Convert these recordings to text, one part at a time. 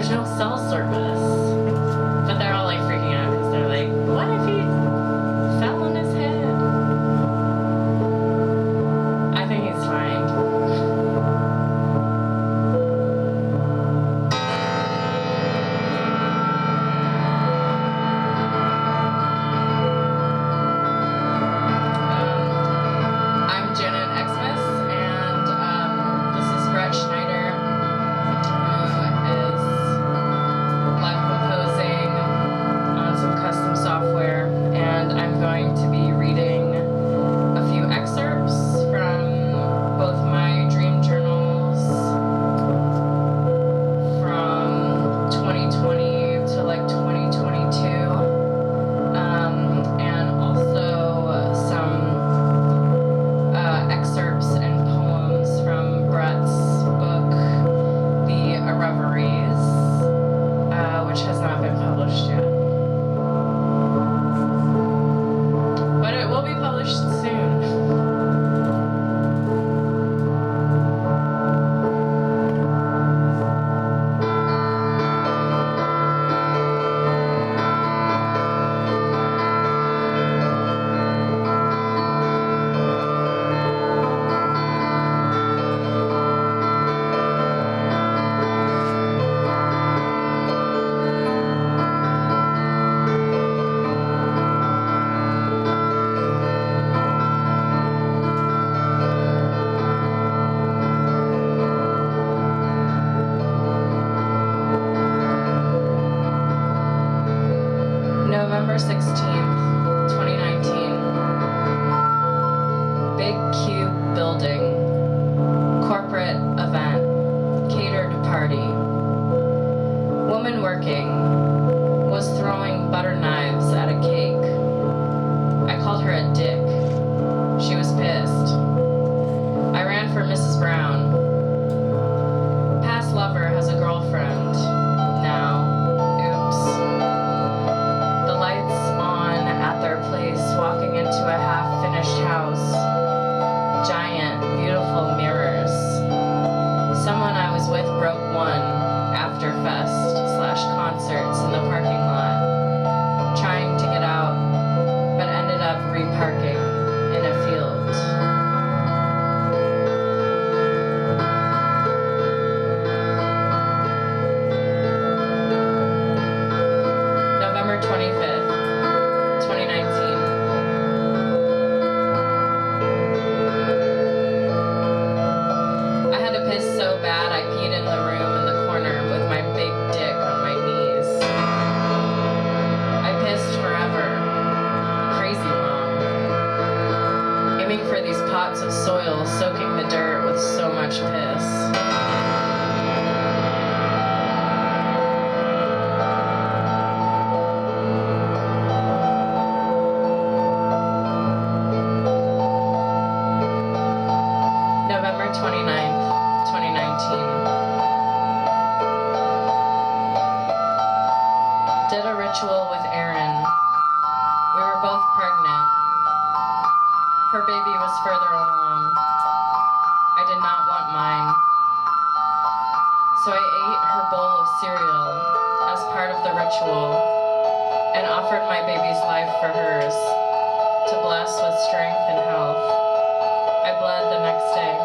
there's no cell service. But they're all like freaking out because they're like, what if he fell on his head? I think he's fine. I'm Janet Xmas, and this is Brett Schneider, who is live composing on some custom software, and I'm going to be reading a few excerpts from both my dream journals from 2020 to like 2022, and also some excerpts and poems from Brett's book, The Reveries, which has not been published yet. But it will be published soon. November 16th, 2019. Big Cube Building. Corporate event. Catered party. Woman working. Was throwing butter knives at a cake. I called her a dick. She was pissed. I ran for Mrs. Brown. Past lover has a girlfriend. Now. Oops. The lights on at their place, walking into a half-finished house. Giant, beautiful mirrors. Someone I was with broke one after fest/concerts in the parking lot, trying to get out, but ended up reparking in a field. November 25th, 2019. I had to piss so bad I peed in the room in the corner with my big dick on my knees. I pissed forever. Crazy long. Aiming for these pots of soil, soaking the dirt with so much piss. November 29th, 2019. Did a ritual with Erin. We were both pregnant. Her baby was further along. I did not want mine. So I ate her bowl of cereal as part of the ritual and offered my baby's life for hers to bless with strength and health. I bled the next day.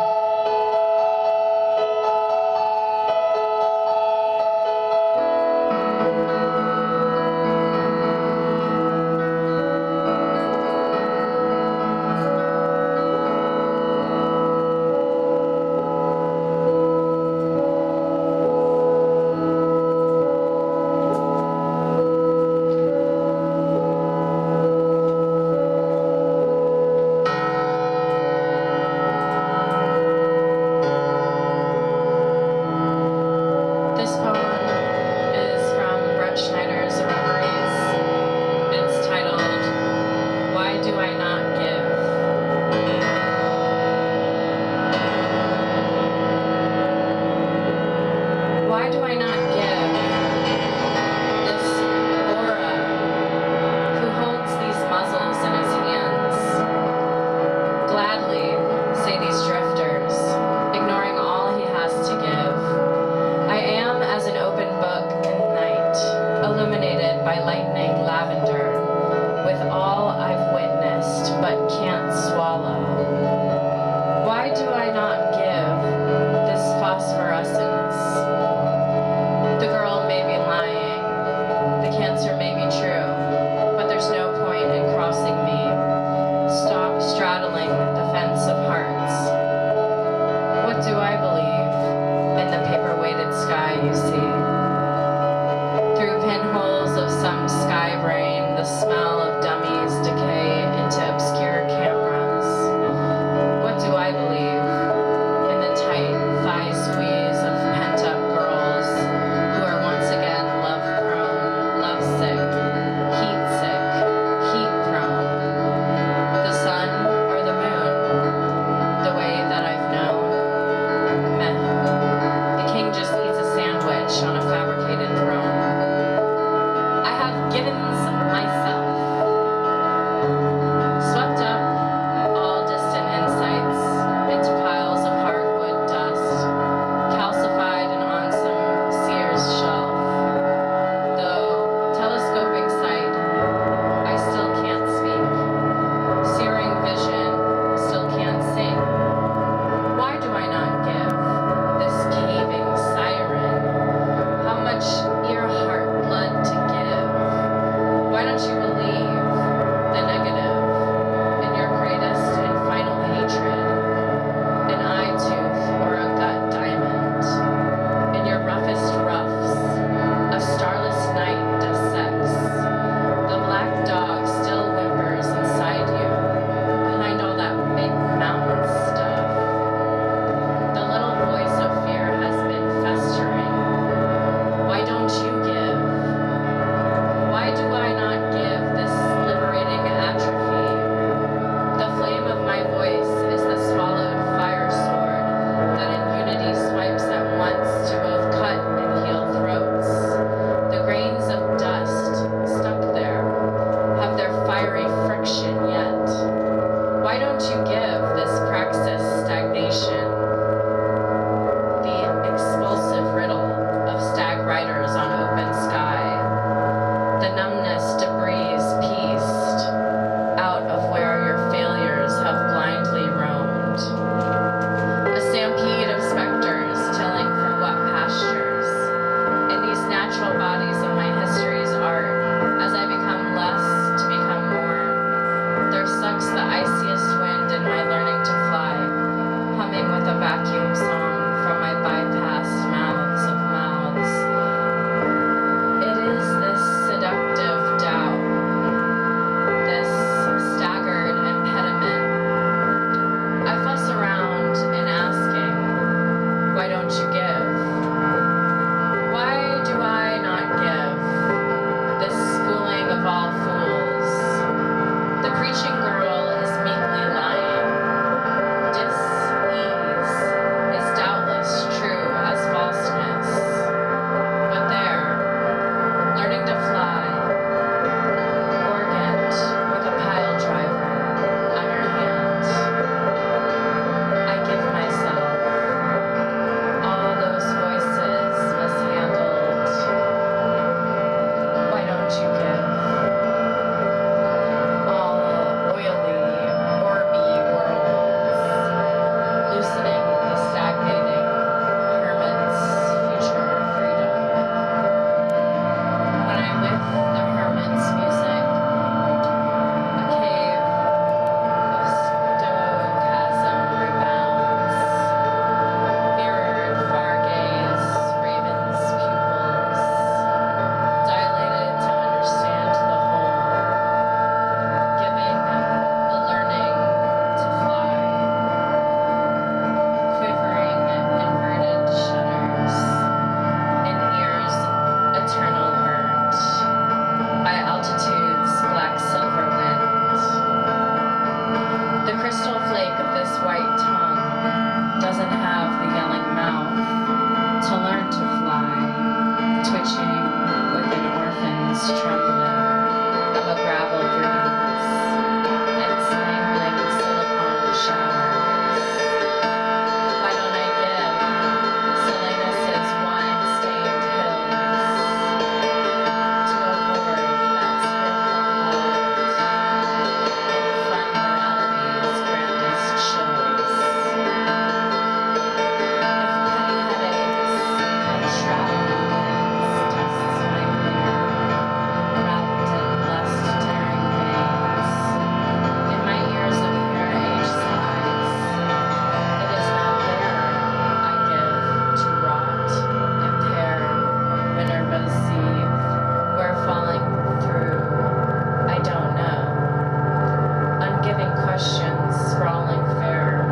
questions sprawling fair,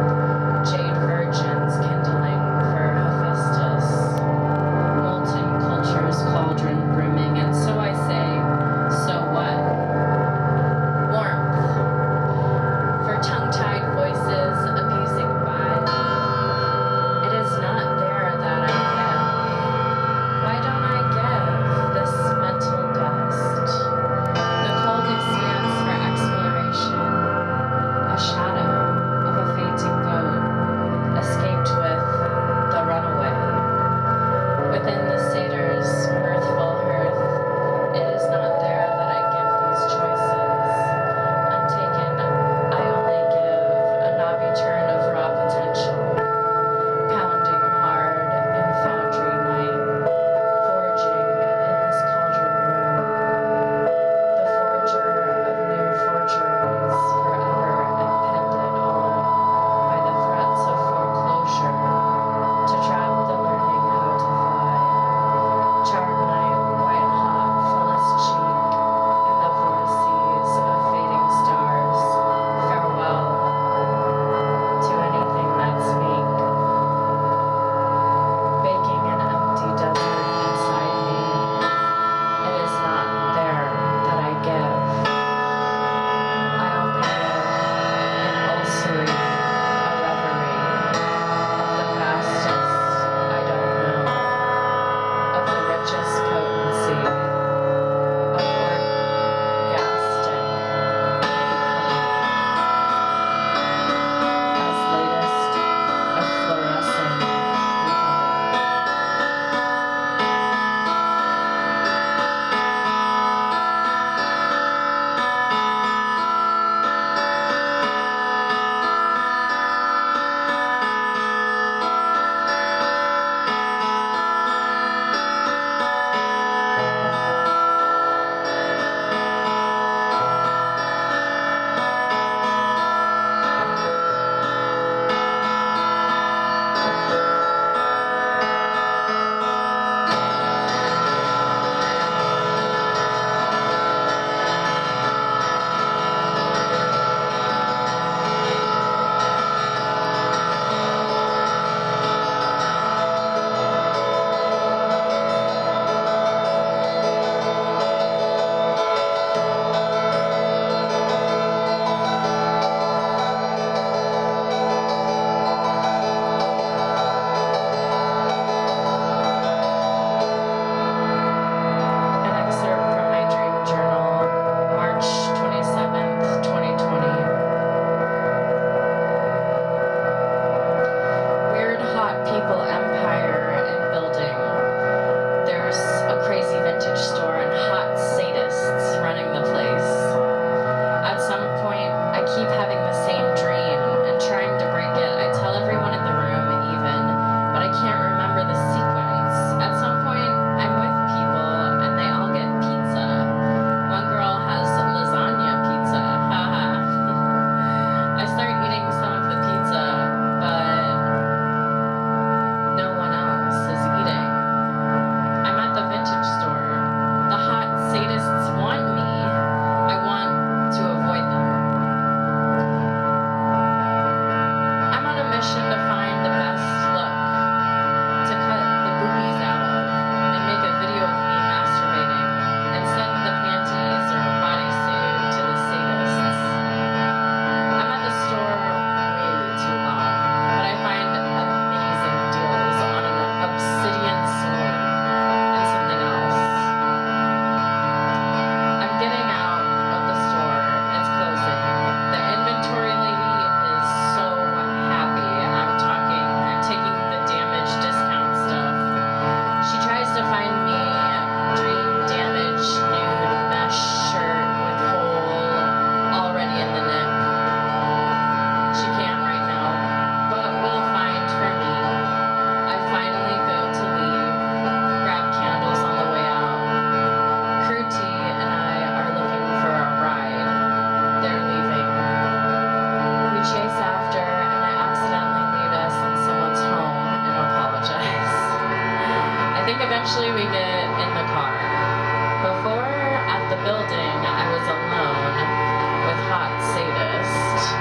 jade virgins kindling for Hephaestus, molten culture's cauldron brimming, and so I say, so what? Warmth, for tongue-tied voices appeasing by, it is not there that I give. Why don't I give this mental dust? The cold expanse for exploration, a shadow of a fainting goat, escaped with the runaway. Within the satyr's mirthful hearth, it is not there that I give these choices. Untaken, I only give a knobby turn of raw potential, pounding hard in foundry night, forging in this cauldron room, the forger of new forgeries, forever impended on by the threats of foreclosure, to trap the learning how to fly. Charred night, white hot, fullest cheek, in the vortices of fading stars, farewell to anything that's meek. Baking an empty desert inside me, it is not there that I give. I only give an ulcery, a reverie of the fastest I don't know, of the richest potency, of orgastic as latest of fluorescing becoming. An excerpt from my dream journal, March 27th, 2020. Weird hot people empire and building. There's a crazy vintage store and hot sadists running the place. At some point, I keep having the same dream and trying to break it. I tell everyone in the room even, but I can't remember the sequence. At some point, I'm with people and they all get pizza. One girl has lasagna pizza, haha. I start eating some of the pizza, but no one else is eating. I'm at the vintage store. The hot sadists want me. I want to avoid them. I'm on a mission to find the best look, to cut the boobies out of, and make a video of me masturbating, and send the panties or bodysuit to the sadists. I'm at the store way too long, but I find amazing deals on an obsidian sword and something else. I'm getting out of the store. It's closing. The inventory lady is so happy. I'm taking the damaged discount stuff. She tries to find me dream damage nude mesh shirt with hole already in the nip. She can't right now, but will find for me. I finally go to leave, grab candles on the way out. Kruti and I are looking for a ride. They're leaving. We chase after, and I accidentally lead us in someone's home and apologize. I think eventually we get in the car. Before, at the building, I was alone with hot sadist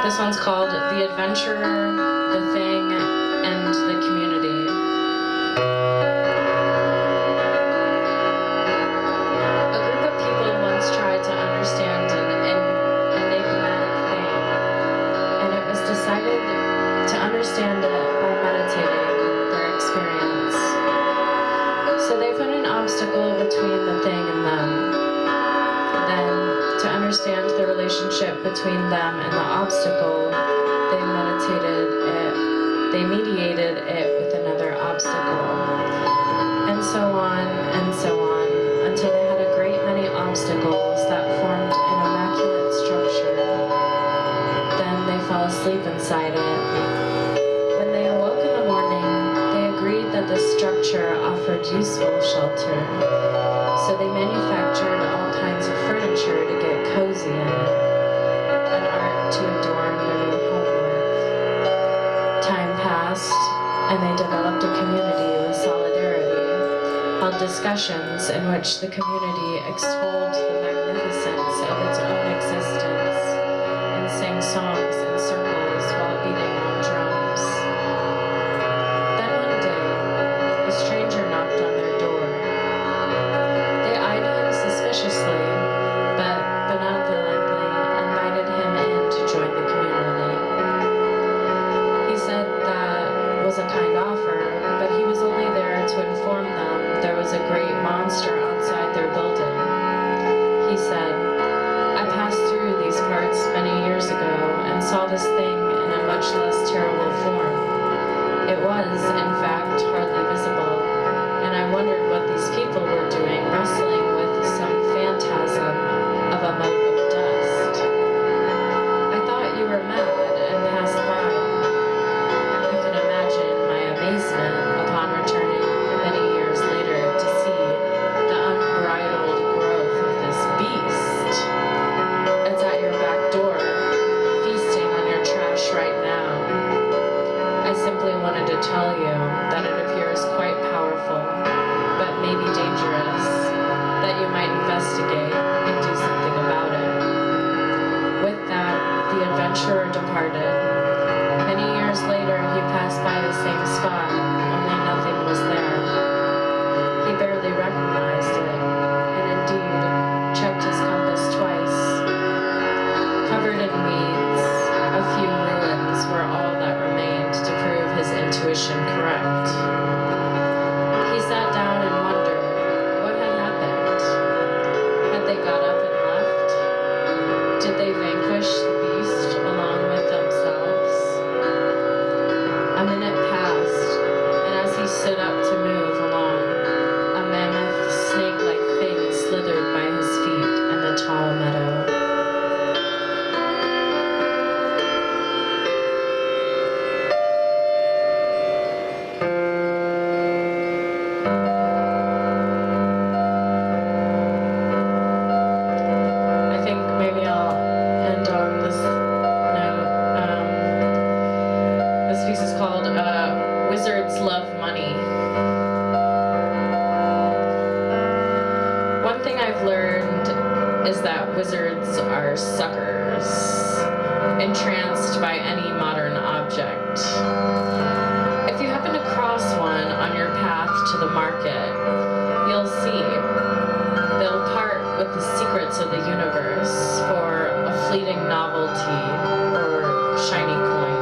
This one's called The Adventurer, The Thing, and The Community. A group of people once tried to understand an enigmatic thing, and it was decided to understand it by meditating their experience. So they put an obstacle between the thing and them. Then, to understand the relationship between them and the obstacle, they mediated it with another obstacle. And so on, until they had a great many obstacles that formed an immaculate structure. Then they fell asleep inside it. When they awoke in the morning, they agreed that the structure offered useful shelter. So they manufactured all kinds of furniture to get cozy in it, an art to adorn their new home with. Time passed, and they developed a community with solidarity, held discussions in which the community extolled the magnificence of its own existence, and sang songs in circles while beating on drums. Then one day, a stranger knocked on their door. They eyed him suspiciously, but benevolently invited him in to join the community. He said that was a kind offer, but he was only there to inform them there was a great monster outside their building. He said, I passed through these parts many years ago and saw this thing in a much less terrible form. It was, in fact, hardly visible, and I wondered what these people were doing, wrestling with some phantasm of a mote of dust. I thought you were mad and passed by. You can imagine my amazement upon returning many years later to see the unbridled growth of this beast. It's at your back door, feasting on your trash right now. I simply wanted to tell you that it appears quite powerful, but maybe dangerous, that you might investigate and do something about it. With that, the adventurer departed. Many years later, he passed by the same spot, only nothing was there. He barely recognized it, and indeed, checked his compass twice. Covered in weeds, a few ruins were all that remained to prove his intuition correct. He sat down and wondered what had happened. Had they got up and left? Did they vanquish the beast along with themselves? A minute passed, and as he stood up to move along, a mammoth snake-like thing slithered by his feet in the tall meadow. I think maybe I'll end on this note. This piece is called Wizards Love Money. One thing I've learned is that wizards are suckers, entranced by any modern object. If you happen to cross one on your path to the market, you'll see they'll part with the secrets of the universe for a fleeting novelty or shiny coin.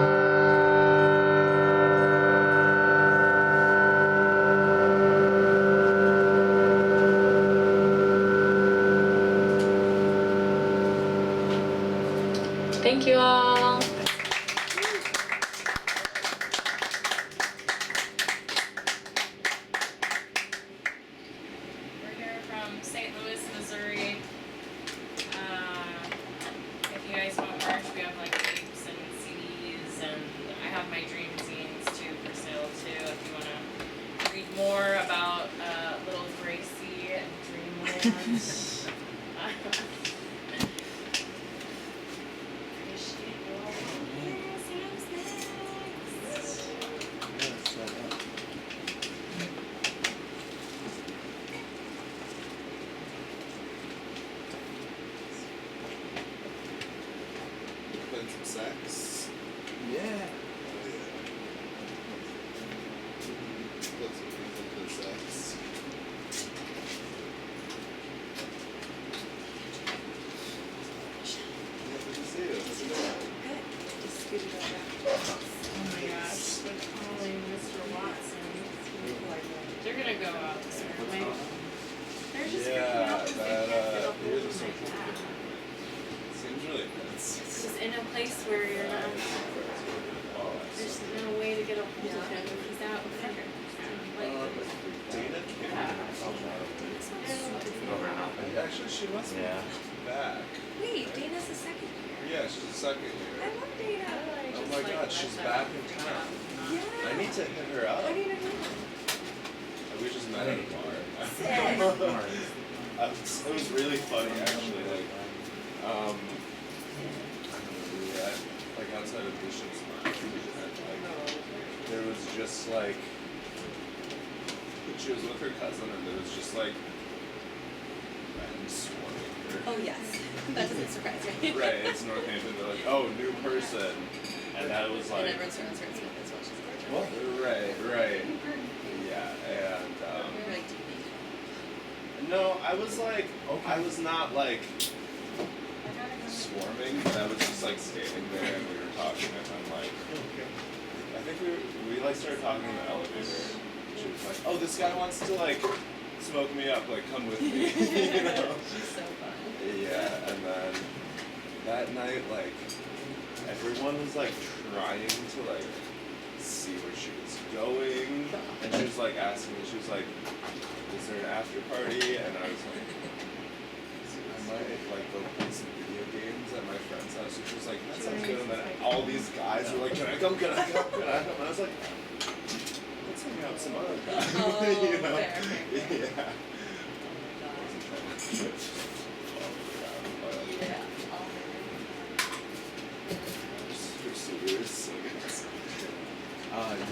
Thank you all. We're here from St. Louis, Missouri. If you guys want merch, we have like tapes and CDs, and I have my dream zines too for sale too. If you want to read more about little Gracie and Dreamland. Playing some sax. she must be Yeah. back. Wait, Dana's the second year. Yeah, she's a second year. I love Dana. Oh my god, she's back in town. Yeah. I need to hit her up. How do you know her? We just met at a bar. Sick. It was really funny actually. Like, we were at, like outside of Bishop's Mine, and there was just like, she was with her cousin, and there was just like men swarming her. Oh yes, that doesn't surprise me. Right, it's Northampton. They're like, oh, new person, and that was like. And everyone's throwing Smith as well. She's gorgeous. Right. Yeah, and You're like TV. no, I was like, I was not like swarming, but I was just like standing there and we were talking, and I'm like, I think we like started talking in the elevator. She was like, oh, this guy wants to like smoke me up, like come with me. You know? She's so fun. Yeah, and then that night, like everyone was like trying to like see where she was going, and she was like asking me, she was like, is there an after party? And I was like, I might like go play some video games at my friend's house. And she was like, that sounds good. And then all these guys were like, can I come? And I was like, let's hang out with some other guys. Oh, you know? fair. Yeah. Yeah.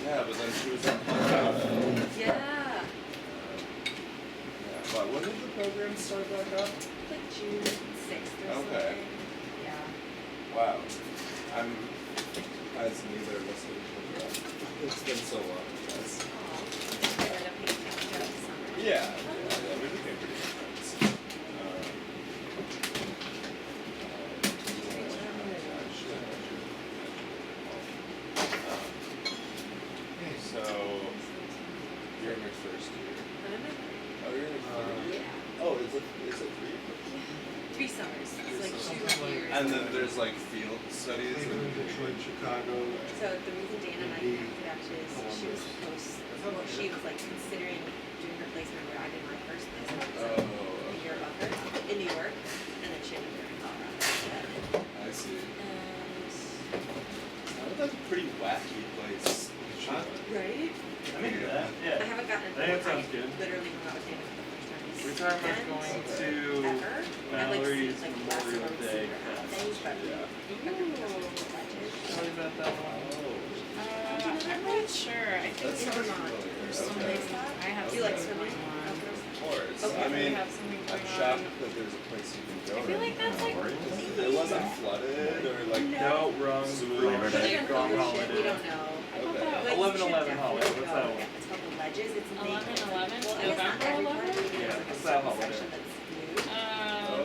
Yeah, but then she was like, Yeah. but when did the program start back up? Like June 6th or Okay. something. Yeah. Wow. I'm, as neither of us have looked up. It's been so long, guys. Aw. They ended up hanging out together this summer. Yeah, we became pretty good friends. So, you're in your first year. I'm in my third. Oh, you're in your third year? Yeah. Oh, is it 3? 3 summers. It's like 2 years. And then there's like field studies Even in Detroit, Chicago. So the reason Dana and I connected actually is she was supposed, well, she was like considering doing her placement where I did my first placement, so a year above her, in New York, and then she ended up in Colorado instead. I see. And, Sounds like a pretty wacky place. right? I'm into that. I Yeah. haven't gotten into I think that it. sounds good. Literally hung out with Dana for the first time this We're talking about weekend, going ever. to I've like Mallory's seen like last Memorial month's Day secret class. things, but Yeah. I've never done it with budget. Tell me about that one. I'm not sure. I think That sounds not. familiar. there's something. Okay. I have Do you like something swimming? going on. Of course. Okay. I mean, we have something I'm going shocked on. that there's a place you can go. I feel like that's like It wasn't flooded or like. No, wrong. Labor Day. We Wrong don't holiday. know. I thought Okay. that But was 11/11 you should holiday, definitely what's go. that one? Yeah, it's called the Ledges. It's in 11/11? Well, I guess not November every 11? part, because Yeah, there's it's a that certain holiday. section that's new.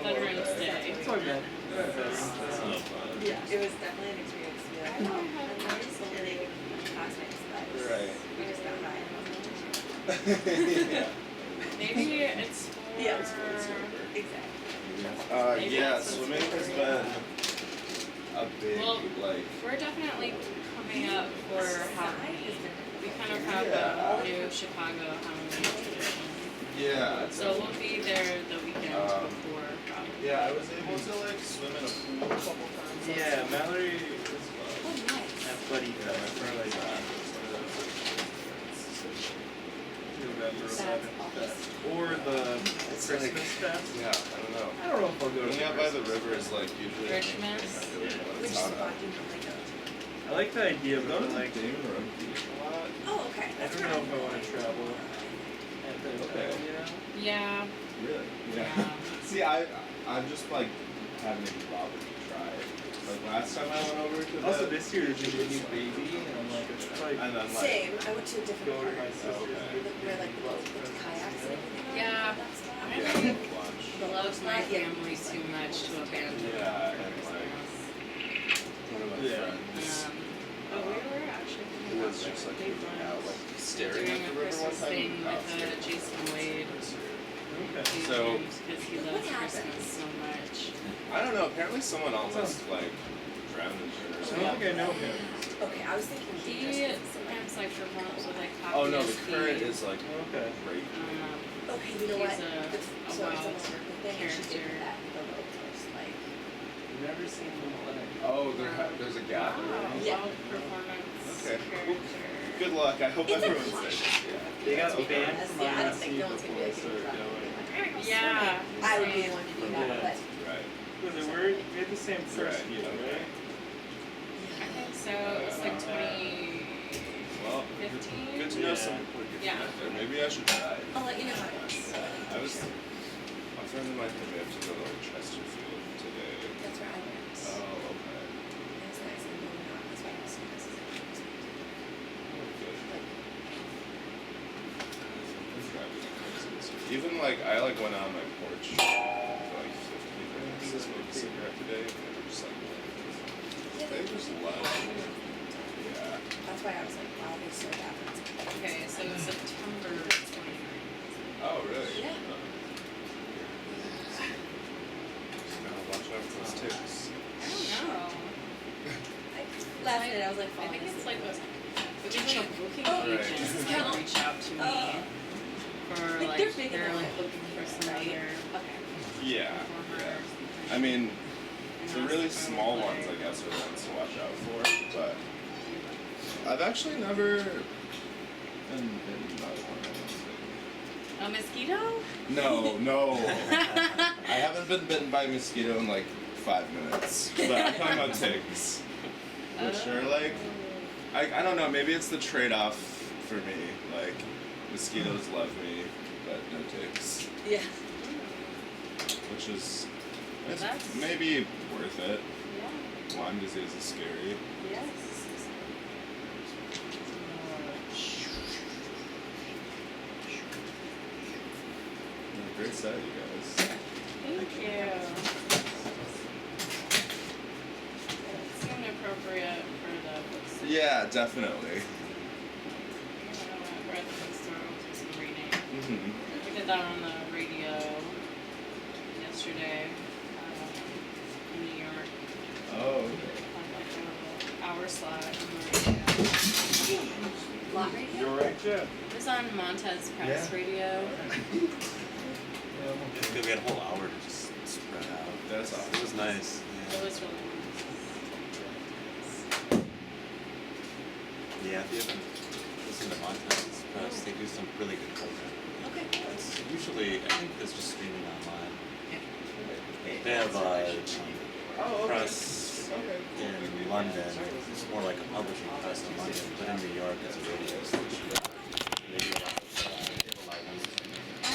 Veterans okay. Day. That's what I meant. That's not fun. Yeah, it was definitely an experience to be like, I don't oh, have and there's so many classmates, but Right. we just got by and it wasn't Yeah. Maybe it's for. Yeah, it's exactly. Maybe Yeah, that's what's swimming has going been a big Well, like. We're definitely coming up for Halloween. We kind of have Yeah. the new Chicago Halloween tradition. Yeah. So we'll be there the weekend before probably. Yeah, I was able to like swim in a pool a couple times. Yeah, Mallory Oh, nice. at Buddy Yeah, my friend like that. November That's 11th awesome. or the It's Christmas like- fest. Yeah, I don't know. I don't know if I'll go to Going out by the river is like usually. Richmond. Which spot do you normally go to? I like the idea, Go but to the like Dane Road Beach a lot. Oh, okay. I That's don't where know if I want to travel at that Okay. time, you know? Yeah. Really? Yeah. See, I'm just like haven't even bothered to try it. Like last time I went over to Also, the this year there's gonna be a new baby, and I'm like, I should probably and then like Same. I went to a different go to my part. sister's Okay. baby. Where like the boats with the kayaks and everything. Yeah. That stuff. I yeah, really lunch. love my family too much to abandon Yeah, them and for like Christmas. one of my Yeah. friends But we were actually who thinking was about just like big looking out, like ones. staring Doing at a the river one Christmas time. thing and with Jason Wade. Okay. So- Because he What loves happens? Christmas so much. I don't know. Apparently, someone almost like drowned in I it. don't think I know him. Okay, I was thinking He dangerous. 'cause it's so, like, It's like for homes with like Oh no, the copyists, current is like Okay. great. Okay, you know what? He's a So it's wild almost like the thing, and she did character. that in the low post, like. Never seen them play. Oh, there's a gathering. Wow, Yeah. wild performance Okay. character. Good luck. I hope It's a everyone's con- there. They got To be banned honest, from yeah, I don't think IRC no one's gonna be before like they getting started drunk. going. Yeah. I would be same. the one to do Yeah. that, but. Right. Was it weird? We had the same first Right, year, okay. right? I think so. It was like 2015. Well, good to know Yeah. some people are getting Yeah. out there. Maybe I should try. I'll let you know how it goes. I was. A friend of mine told me I have to go to like Chesterfield today. That's where I went. Oh, okay. It was nice, and then not, that's why I was so nice. Oh, good. Like, It's driving me crazy this week. Even like I like went out on my porch for like 15 minutes to smoke a cigarette today, and they were just like, they just love it. Yeah. that's why I was like, wow, they're so bad. Okay, so September 29th. Oh, really? Yeah. Just gotta watch out for those ticks. I don't know. Last night I was like, I think it's like a booking Oh, right. agents that reach out to me for Like, like they're big they're enough, like like, looking for some right? other Okay. Yeah. performer Yeah. or something. I mean, And the ask really if I would small play. ones, I guess, are the ones to watch out for. But I've actually never been bitten by one. I don't think. A mosquito? No. I haven't been bitten by a mosquito in like 5 minutes. But I'm talking about ticks, which are like, I don't know. Maybe it's the trade-off for me. Like, mosquitoes love me, but no ticks, Yeah. which is it's That's- maybe worth it. Yeah. Lyme disease is scary. Yes. Great set, you guys. Thank you. Seemed appropriate for the bookstore. Yeah, definitely. We're at the bookstore, we'll do some reading. Mm-hmm. We did that on the radio yesterday in New York. Oh. Had like a little hour slot on the radio. Lot radio? You're right, Jeff. It was on Montez Press Yeah. Radio. It's good. We had a whole hour to just spread out. That's awesome. It was nice. It Yeah. was really nice. Yeah. If you haven't listened to Montez Press, they do some really good programming. Okay, cool. It's usually, I think it's just streaming online. Yeah. They have Oh, okay. press Okay. in London. It's more like a publishing press in London, but in New York it's a radio station.